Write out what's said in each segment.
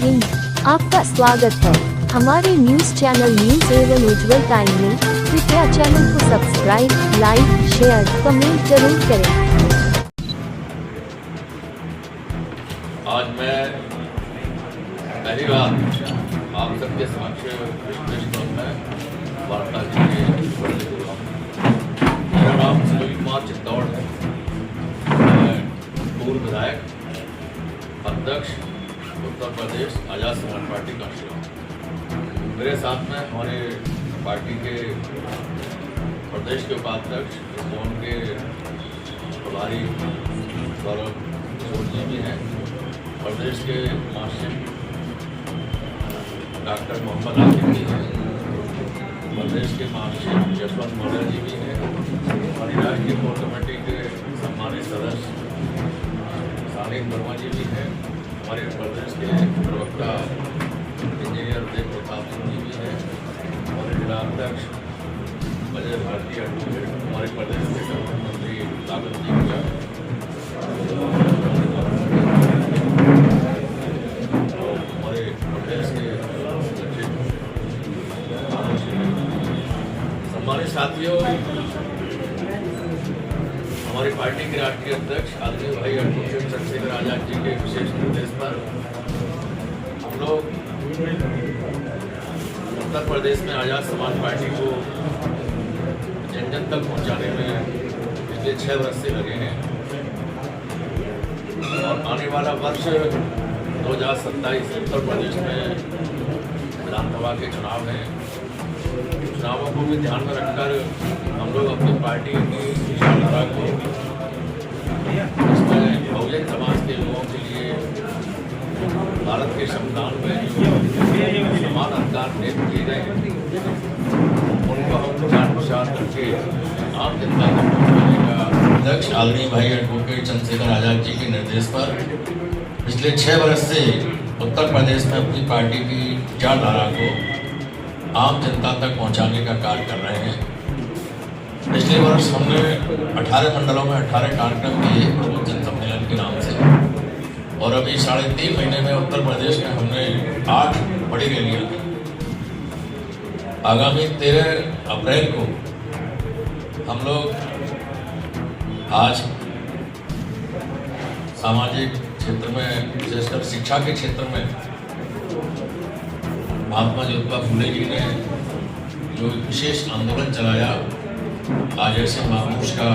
हिंद, आपका स्वागत है हमारे न्यूज चैनल न्यूज एवं उज्जवल टाइम में। कृपया चैनल को सब्सक्राइब, लाइक, शेयर, कमेंट जरूर करें। आज मैं पहली बार आप सबके समक्ष वार्ता के लिए मेरा नाम सुनील कुमार चित्तौड़ है। मैं पूर्व विधायक अध्यक्ष उत्तर प्रदेश आज़ाद समाज पार्टी कांशीराम। मेरे साथ में हमारे पार्टी के प्रदेश के उपाध्यक्ष जोन के प्रभारी गौरव किशोर जी भी हैं, प्रदेश के महासचिव डॉक्टर मोहम्मद आसिफ जी हैं, प्रदेश के महासचिव यशवंत मौर्य जी भी हैं, हमारी राष्ट्रीय कोर कमेटी के सम्मानित सदस्य सानिक वर्मा जी भी हैं, हमारे प्रदेश के प्रवक्ता इंजीनियर देव प्रताप सिंह जी भी हैं, हमारे जिला अध्यक्ष अजय भारती एडवोकेट, हमारे प्रदेश के संगठन मंत्री लागत जी भैया, हमारे प्रदेश के सम्मानित साथियों, हमारी पार्टी के राष्ट्रीय अध्यक्ष आदरणीय भाई एडवोकेट चंद्रशेखर आजाद जी के विशेष निर्देश पर हम लोग उत्तर प्रदेश में आज़ाद समाज पार्टी को जन जन तक पहुंचाने में पिछले 6 वर्ष से लगे हैं और आने वाला वर्ष 2027 उत्तर प्रदेश में विधानसभा के चुनाव हैं। चुनावों को भी ध्यान में रखकर हम लोग अपनी पार्टी की विचारधारा को इसमें बहुजन समाज के लोगों के लिए भारत के संविधान में जो समान अधिकार नियुक्त किए गए हैं उनको हम प्रचार प्रसार करके आम जनता तक पहुँचाने का अध्यक्ष आदरणीय भाई एडवोकेट चंद्रशेखर आजाद जी के निर्देश पर पिछले 6 वर्ष से उत्तर प्रदेश में अपनी पार्टी की विचारधारा को आम जनता तक पहुंचाने का कार्य कर रहे हैं। पिछले वर्ष हमने 18 मंडलों में 18 कार्यक्रम किए प्रबुद्ध जन सम्मेलन के नाम से और अभी 3.5 महीने में उत्तर प्रदेश में हमने 8 बड़ी रैलियां की। आगामी 13 अप्रैल को हम लोग आज सामाजिक क्षेत्र में विशेषकर शिक्षा के क्षेत्र में महात्मा ज्योतिबा फुले जी ने जो विशेष आंदोलन चलाया, आज ऐसे महापुरुष का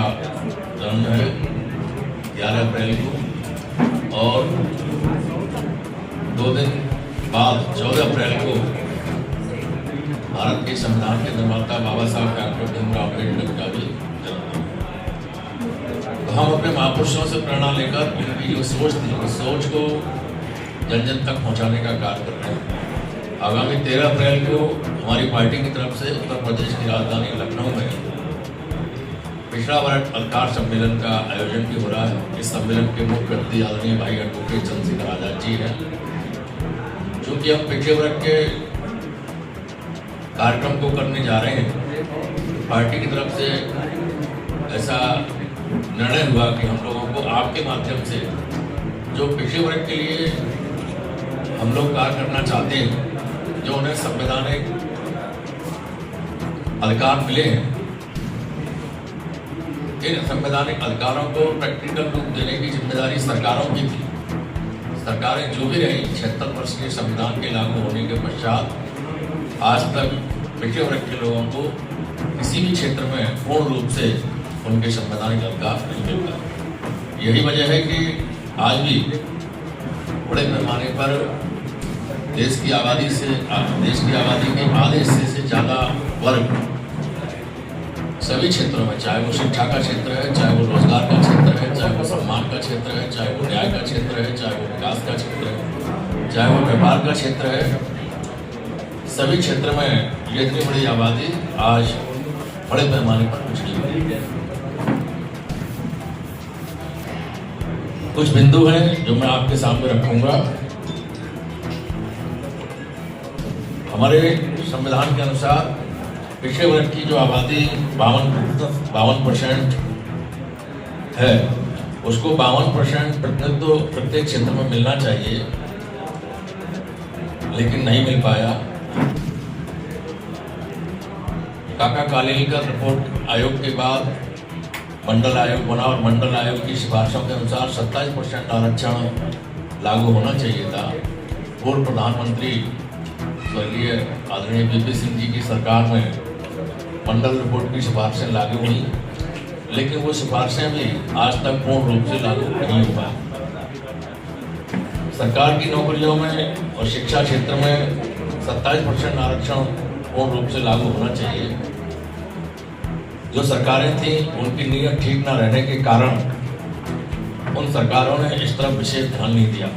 जन्म है 11 अप्रैल को और 2 दिन बाद 14 अप्रैल को भारत के संविधान के निर्माता बाबा साहब डॉक्टर भीमराव अम्बेडकर का भी जन्म। तो हम अपने महापुरुषों से प्रेरणा लेकर उनकी जो सोच थी उस सोच को जन जन तक पहुँचाने का कार्य कर रहे हैं। आगामी 13 अप्रैल को हमारी पार्टी की तरफ से उत्तर प्रदेश की राजधानी लखनऊ में पिछड़ा वर्ग अलंकार सम्मेलन का आयोजन भी हो रहा है। इस सम्मेलन के मुख्य अतिथि आदरणीय भाई एडवोकेट चंद्रशेखर आजाद जी हैं। चूँकि हम पिछड़े वर्ग के कार्यक्रम को करने जा रहे हैं, पार्टी की तरफ से ऐसा निर्णय हुआ कि हम लोगों को आपके माध्यम से जो पिछड़े वर्ग के लिए हम लोग कार्य करना चाहते हैं, जो उन्हें संवैधानिक अधिकार मिले हैं, इन संवैधानिक अधिकारों को प्रैक्टिकल रूप देने की जिम्मेदारी सरकारों की थी। सरकारें जो भी रही 76 वर्ष के संविधान के लागू होने के पश्चात आज तक पिछड़े वर्ग के लोगों को किसी भी क्षेत्र में पूर्ण रूप से उनके संवैधानिक अधिकार नहीं मिलता। यही वजह है कि आज भी बड़े पैमाने पर देश की आबादी के आधे हिस्से से ज़्यादा वर्ग सभी क्षेत्रों में, चाहे वो शिक्षा का क्षेत्र है, चाहे वो रोजगार का क्षेत्र है, चाहे वो सम्मान का क्षेत्र है, चाहे वो न्याय का क्षेत्र है, चाहे वो विकास का क्षेत्र है, चाहे वो व्यापार का क्षेत्र है, सभी क्षेत्र में ये इतनी बड़ी आबादी आज बड़े पैमाने पर पिछड़ी हुई है। कुछ बिंदु हैं जो मैं आपके सामने रखूंगा। हमारे संविधान के अनुसार पिछड़े वर्ग की जो आबादी 52% है, उसको 52% प्रतिनिधित्व प्रत्येक क्षेत्र में मिलना चाहिए। लेकिन नहीं मिल पाया। काका कालेलकर रिपोर्ट आयोग के बाद मंडल आयोग बना और मंडल आयोग की सिफारिशों के अनुसार 27% आरक्षण लागू होना चाहिए था। पूर्व प्रधानमंत्री स्वर्गीय आदरणीय वीपी सिंह जी की सरकार में मंडल रिपोर्ट की सिफारिशें लागू हुई, लेकिन वो सिफारिशें भी आज तक पूर्ण रूप से लागू नहीं हो पाई। सरकार की नौकरियों में और शिक्षा क्षेत्र में 27% आरक्षण पूर्ण रूप से लागू होना चाहिए। जो सरकारें थीं उनकी नीयत ठीक न रहने के कारण उन सरकारों ने इस तरफ विशेष ध्यान नहीं दिया।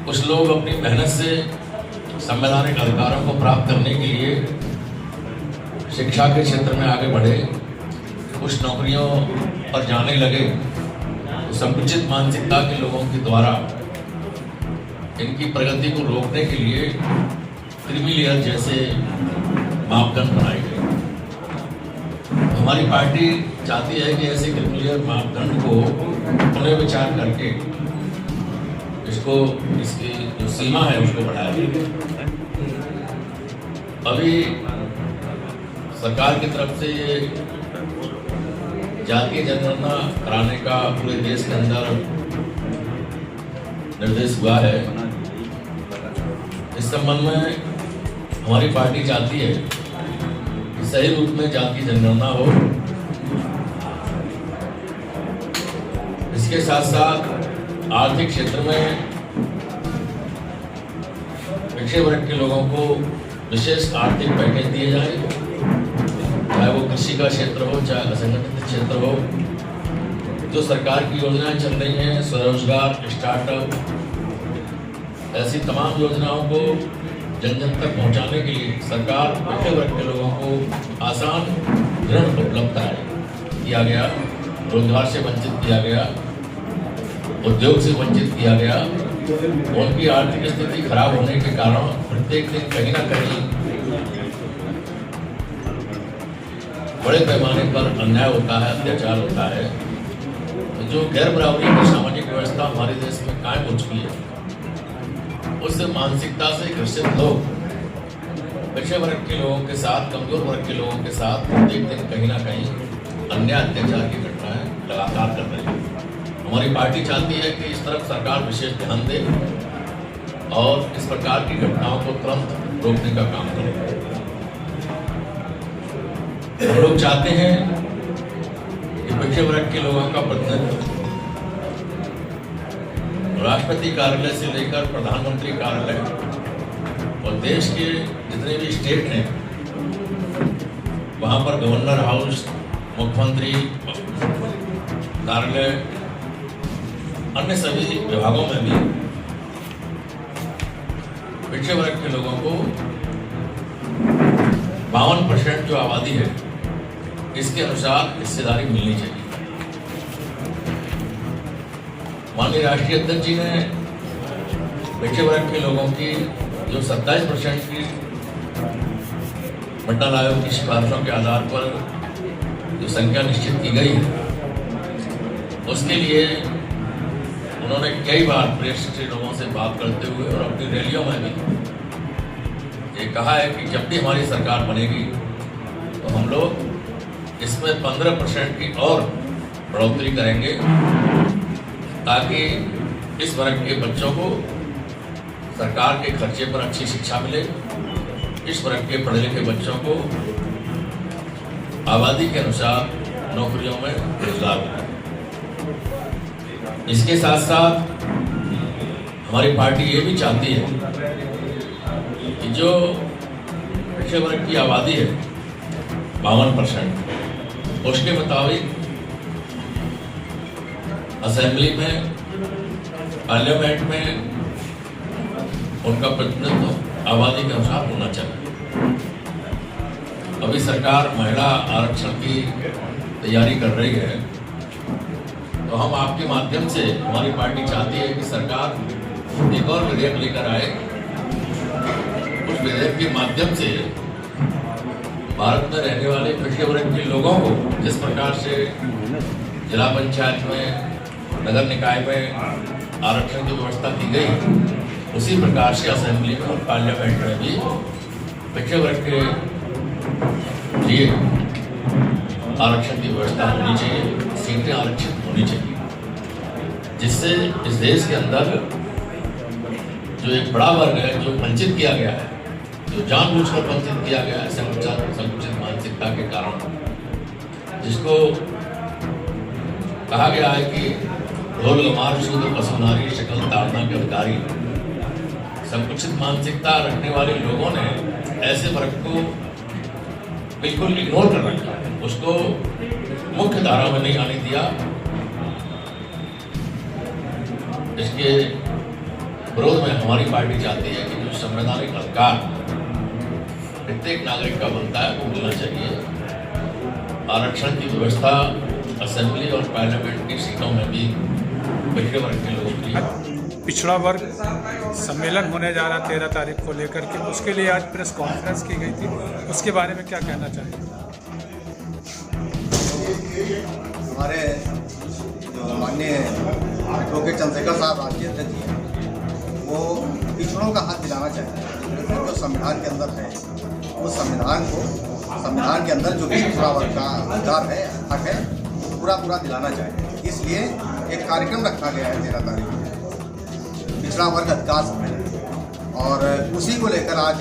कुछ लोग अपनी मेहनत से संवैधानिक अधिकारों को प्राप्त करने के लिए शिक्षा के क्षेत्र में आगे बढ़े, कुछ नौकरियों पर जाने लगे तो संकुचित मानसिकता के लोगों के द्वारा इनकी प्रगति को रोकने के लिए क्रीमी लेयर जैसे मापदंड बनाए गए। हमारी पार्टी चाहती है कि ऐसे क्रीमी लेयर मापदंड को पुनः विचार करके इसको इसकी जो सीमा है उसको बढ़ाया जाए। अभी सरकार की तरफ से ये जातीय जनगणना कराने का पूरे देश के अंदर निर्देश हुआ है। इस संबंध में हमारी पार्टी चाहती है कि सही रूप में जातीय जनगणना हो। इसके साथ साथ आर्थिक क्षेत्र में पिछड़े वर्ग के लोगों को विशेष आर्थिक पैकेज दिए जाए, चाहे वो कृषि का क्षेत्र हो चाहे असंगठित क्षेत्र हो। जो सरकार की योजनाएं चल रही हैं, स्वरोजगार, स्टार्टअप, ऐसी तमाम योजनाओं को जन जन तक पहुंचाने के लिए सरकार पिछड़े वर्ग के लोगों को आसान ऋण उपलब्ध किया गया, रोजगार से वंचित किया गया, उद्योग से वंचित किया गया। उनकी आर्थिक स्थिति खराब होने के कारण प्रत्येक दिन कहीं ना कहीं बड़े पैमाने पर अन्याय होता है, अत्याचार होता है। तो जो गैर बराबरी की सामाजिक व्यवस्था हमारे देश में कायम हो चुकी है, उस मानसिकता से ग्रसित लोग पिछड़े वर्ग के लोगों के साथ, कमजोर वर्ग के लोगों के साथ प्रत्येक दिन कहीं ना कहीं अन्याय अत्याचार की घटनाएं लगातार कर रही है। हमारी पार्टी चाहती है कि इस तरफ सरकार विशेष ध्यान दे और इस प्रकार की घटनाओं को तुरंत रोकने का काम करे। हम लोग चाहते हैं कि पिछड़े वर्ग के लोगों का प्रतिनिधित्व राष्ट्रपति कार्यालय से लेकर प्रधानमंत्री कार्यालय और देश के जितने भी स्टेट हैं वहां पर गवर्नर हाउस, मुख्यमंत्री कार्यालय, अन्य सभी विभागों में भी पिछड़े वर्ग के लोगों को 52% जो आबादी है इसके अनुसार हिस्सेदारी मिलनी चाहिए। माननीय राष्ट्रीय अध्यक्ष जी ने पिछड़े वर्ग के लोगों की जो 27% की मंडल आयोग की सिफारिशों के आधार पर जो संख्या निश्चित की गई है, उसके लिए उन्होंने कई बार प्रेस से लोगों से बात करते हुए और अपनी रैलियों में भी ये कहा है कि जब भी हमारी सरकार बनेगी तो हम लोग इसमें 15% की और बढ़ोतरी करेंगे ताकि इस वर्ग के बच्चों को सरकार के खर्चे पर अच्छी शिक्षा मिले, इस वर्ग के पढ़े लिखे बच्चों को आबादी के अनुसार नौकरियों में रोजगार मिले। इसके साथ साथ हमारी पार्टी ये भी चाहती है कि जो पिछड़े वर्ग की आबादी है 52%, उसके मुताबिक असेंबली में, पार्लियामेंट में उनका प्रतिनिधित्व आबादी के अनुसार होना चाहिए। अभी सरकार महिला आरक्षण की तैयारी कर रही है, तो हम आपके माध्यम से, हमारी पार्टी चाहती है कि सरकार एक और विधेयक लेकर आए। उस विधेयक के माध्यम से भारत में रहने वाले पिछड़े वर्ग के लोगों को जिस प्रकार से जिला पंचायत में, नगर निकाय में आरक्षण की व्यवस्था की गई, उसी प्रकार से असेंबली में और पार्लियामेंट में भी पिछड़े वर्ग के लिए आरक्षण की व्यवस्था होनी चाहिए, सीटें आरक्षित होनी चाहिए, जिससे इस देश के अंदर जो एक बड़ा वर्ग है जो वंचित किया गया है, जो जानबूझकर वंचित किया गया है संकुचित मानसिकता के कारण, जिसको कहा गया है कि ढोल गमार शूद्र पशु नारी शक्ल ताड़ना के अधिकारी, संकुचित मानसिकता रखने वाले लोगों ने ऐसे वर्ग को बिल्कुल इग्नोर कर रखा है, उसको मुख्य धारा में नहीं आने दिया। इसके विरोध में हमारी पार्टी चाहती है कि जो संवैधानिक अधिकार प्रत्येक नागरिक का बनता है वो मिलना चाहिए। आरक्षण की व्यवस्था असेंबली और पार्लियामेंट की सीटों में भी पिछड़े वर्ग के लोगों की। पिछड़ा वर्ग सम्मेलन होने जा रहा 13 तारीख को लेकर के, उसके लिए आज प्रेस कॉन्फ्रेंस की गई थी, उसके बारे में क्या कहना चाहिए? हमारे जो माननीय एडवोकेट चंद्रशेखर साहब राष्ट्रीय अध्यक्ष जी हैं, वो पिछड़ों का हक दिलाना चाहते हैं। जो संविधान के अंदर है उस संविधान के अंदर जो पिछड़ा वर्ग का अधिकार है, हक है, वो पूरा दिलाना चाहिए। इसलिए एक कार्यक्रम रखा गया है 13 तारीख को, पिछड़ा वर्ग अधिकार सम्मेलन, और उसी को लेकर आज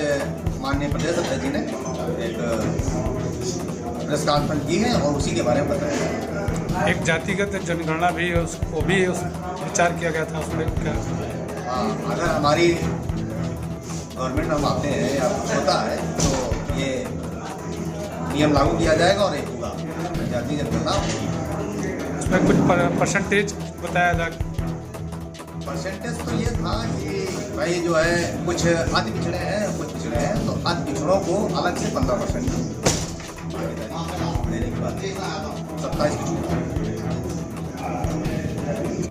माननीय प्रदेश अध्यक्ष जी ने एक प्रेस कॉन्फ्रेंस की है और उसी के बारे में बताया। एक जातिगत जनगणना भी उसको भी विचार किया गया था, उसमें क्या? हाँ, अगर हमारी गवर्नमेंट हम आते हैं या कुछ होता है तो ये नियम लागू किया जाएगा और एक होगा जातिगत जनगणना। उसमें कुछ परसेंटेज बताया जाए? परसेंटेज तो ये था कि भाई जो है कुछ अति पिछड़े हैं, कुछ पिछड़े हैं, तो अति पिछड़ों को अलग से 15% देने की बात, 27 की